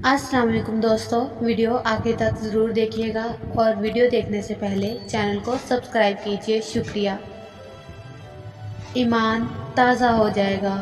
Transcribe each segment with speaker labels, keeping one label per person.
Speaker 1: अस्सलाम वालेकुम दोस्तों, वीडियो आखिर तक ज़रूर देखिएगा और वीडियो देखने से पहले चैनल को सब्सक्राइब कीजिए। शुक्रिया। ईमान ताज़ा हो जाएगा।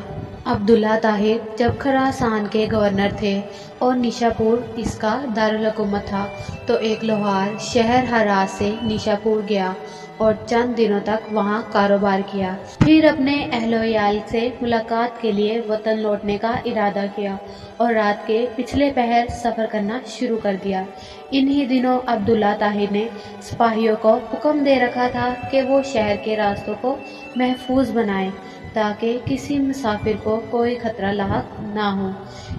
Speaker 1: अब्दुल्ला ताहिर जब खरासान के गवर्नर थे और निशापुर इसका दारुल हुकूमत था तो एक लोहार शहर हरास से निशापुर गया और चंद दिनों तक वहाँ कारोबार किया। फिर अपने अहलो-याल से मुलाकात के लिए वतन लौटने का इरादा किया और रात के पिछले पहर सफ़र करना शुरू कर दिया। इन्हीं दिनों अब्दुल्ला ताहिर ने सिपाहियों को हुक्म दे रखा था कि वो शहर के रास्तों को महफूज बनाएं ताकि किसी मुसाफिर को कोई खतरा लाहक ना हो।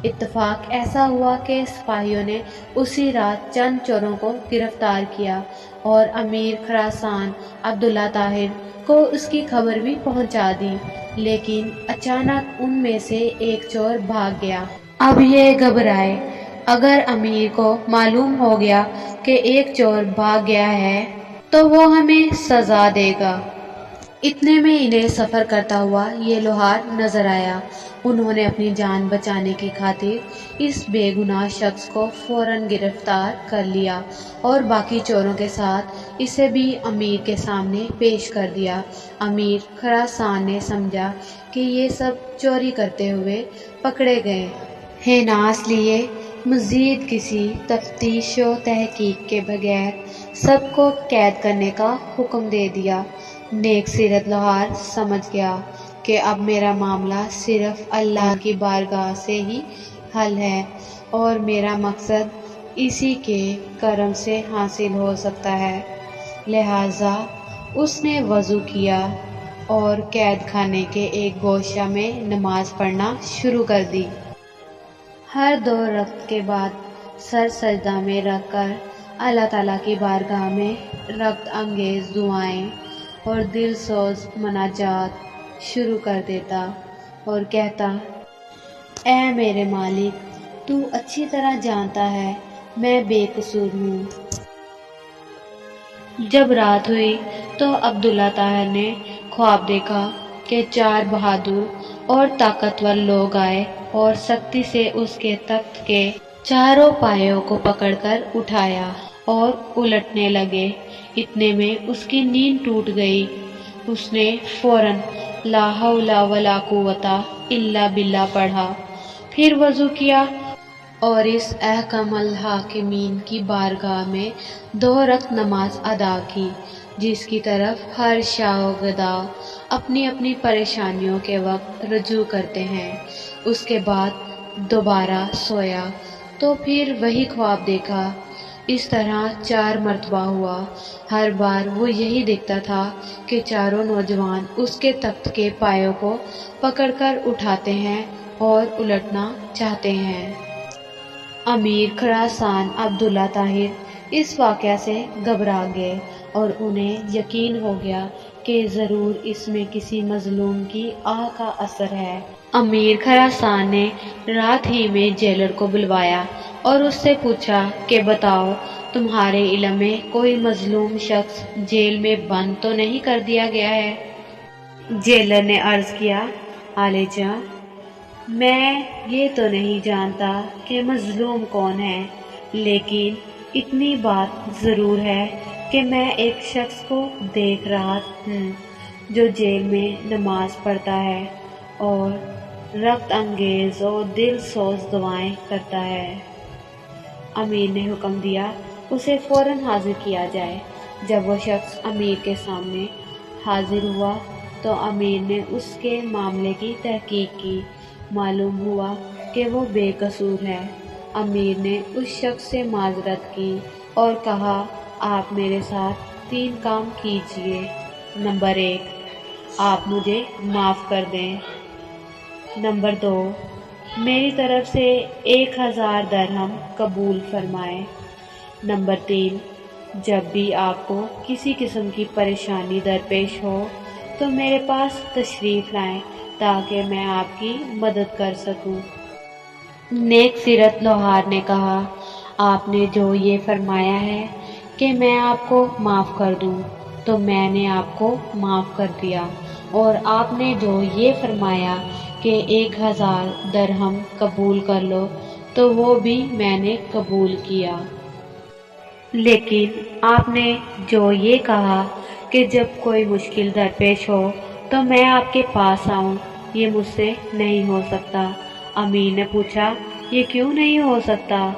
Speaker 1: इत्तफाक ऐसा हुआ कि सिपाहियों ने उसी रात चंद चोरों को गिरफ्तार किया और अमीर खरासान अब्दुल्ला ताहिर को उसकी खबर भी पहुंचा दी, लेकिन अचानक उनमें से एक चोर भाग गया। अब ये घबराए, अगर अमीर को मालूम हो गया कि एक चोर भाग गया है तो वो हमें सजा देगा। इतने में इन्हें सफ़र करता हुआ ये लोहार नजर आया। उन्होंने अपनी जान बचाने की खातिर इस बेगुनाह शख्स को फौरन गिरफ्तार कर लिया और बाकी चोरों के साथ इसे भी अमीर के सामने पेश कर दिया। अमीर खरासान ने समझा कि ये सब चोरी करते हुए पकड़े गए हैं, नास लिए मज़ीद किसी तफ्तीश व तहकीक के बगैर सबको कैद करने का हुक्म दे दिया। नेक सीरत लोहार समझ गया कि अब मेरा मामला सिर्फ अल्लाह की बारगाह से ही हल है और मेरा मकसद इसी के करम से हासिल हो सकता है। लिहाजा उसने वज़ू किया और कैद खाने के एक गोशा में नमाज पढ़ना शुरू कर दी। हर 2 रक्त के बाद सर सजदा में रख कर अल्लाह ताला की बारगाह में रक्त अंगेज़ दुआएं और दिल सोज मनाजात शुरू कर देता और कहता, ऐ मेरे मालिक, तू अच्छी तरह जानता है मैं बेकसूर हूँ। जब रात हुई तो अब्दुल्ला ताहिर ने ख्वाब देखा कि 4 बहादुर और ताकतवर लोग आए और सख्ती से उसके तख्त के चारों पायों को पकड़कर उठाया और उलटने लगे। इतने में उसकी नींद टूट गई। उसने फौरन ला हौला वला कुव्वता इल्ला बिल्ला पढ़ा, फिर वज़ू किया और इस अहकमुल हाकिमीन की बारगाह में 2 रक्त नमाज अदा की, जिसकी तरफ हर शाह गदा अपनी अपनी परेशानियों के वक्त रुजू करते हैं। उसके बाद दोबारा सोया तो फिर वही ख्वाब देखा। इस तरह 4 मरतबा हुआ। हर बार वो यही देखता था कि चारों नौजवान उसके तख्त के पायों को पकड़कर उठाते हैं और उलटना चाहते हैं। अमीर खरासान अब्दुल्ला ताहिर इस वाक़या से घबरा गए और उन्हें यकीन हो गया कि ज़रूर इसमें किसी मज़लूम की आह का असर है। अमीर खरासान ने रात ही में जेलर को बुलवाया और उससे पूछा कि बताओ, तुम्हारे इल्म में कोई मजलूम शख्स जेल में बंद तो नहीं कर दिया गया है? जेलर ने अर्ज किया, आलेजा, मैं ये तो नहीं जानता कि मजलूम कौन है, लेकिन इतनी बात ज़रूर है कि मैं एक शख्स को देख रहा हूँ जो जेल में नमाज पढ़ता है और रक्त अंगेज़ और दिल सोज दुआएं करता है। अमीर ने हुक्म दिया उसे फौरन हाजिर किया जाए। जब वह शख्स अमीर के सामने हाजिर हुआ तो अमीर ने उसके मामले की तहकीक की। मालूम हुआ कि वो बेकसूर है। अमीर ने उस शख्स से माजरत की और कहा, आप मेरे साथ 3 काम कीजिए। नंबर 1, आप मुझे माफ़ कर दें। नंबर 2, मेरी तरफ से 1000 दरहम कबूल फरमाएं। नंबर 3, जब भी आपको किसी किस्म की परेशानी दरपेश हो तो मेरे पास तशरीफ़ लाएं ताकि मैं आपकी मदद कर सकूं। नेक सीरत लोहार ने कहा, आपने जो ये फरमाया है कि मैं आपको माफ़ कर दूं, तो मैंने आपको माफ़ कर दिया, और आपने जो ये फरमाया कि 1000 दरहम कबूल कर लो, تو وہ بھی میں نے قبول کیا۔ لیکن آپ نے جو یہ کہا کہ جب کوئی مشکل درپیش ہو تو میں آپ کے پاس آؤں، یہ مجھ سے نہیں ہو سکتا۔ امیر نے پوچھا، یہ کیوں نہیں ہو سکتا؟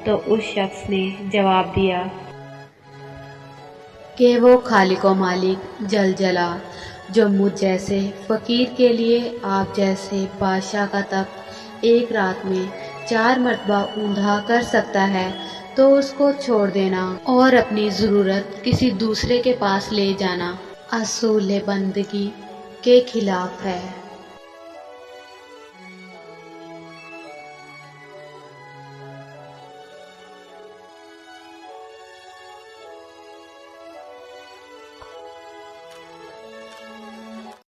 Speaker 1: تو اس شخص نے جواب دیا کہ وہ خالق و مالک جل جلا جو مجھ جیسے فقیر کے لیے آپ جیسے بادشاہ کا تخت ایک رات میں 4 مرتبہ اوندا کر سکتا ہے، تو اس کو چھوڑ دینا اور اپنی ضرورت کسی دوسرے کے پاس لے جانا اصول بندگی کے خلاف ہے۔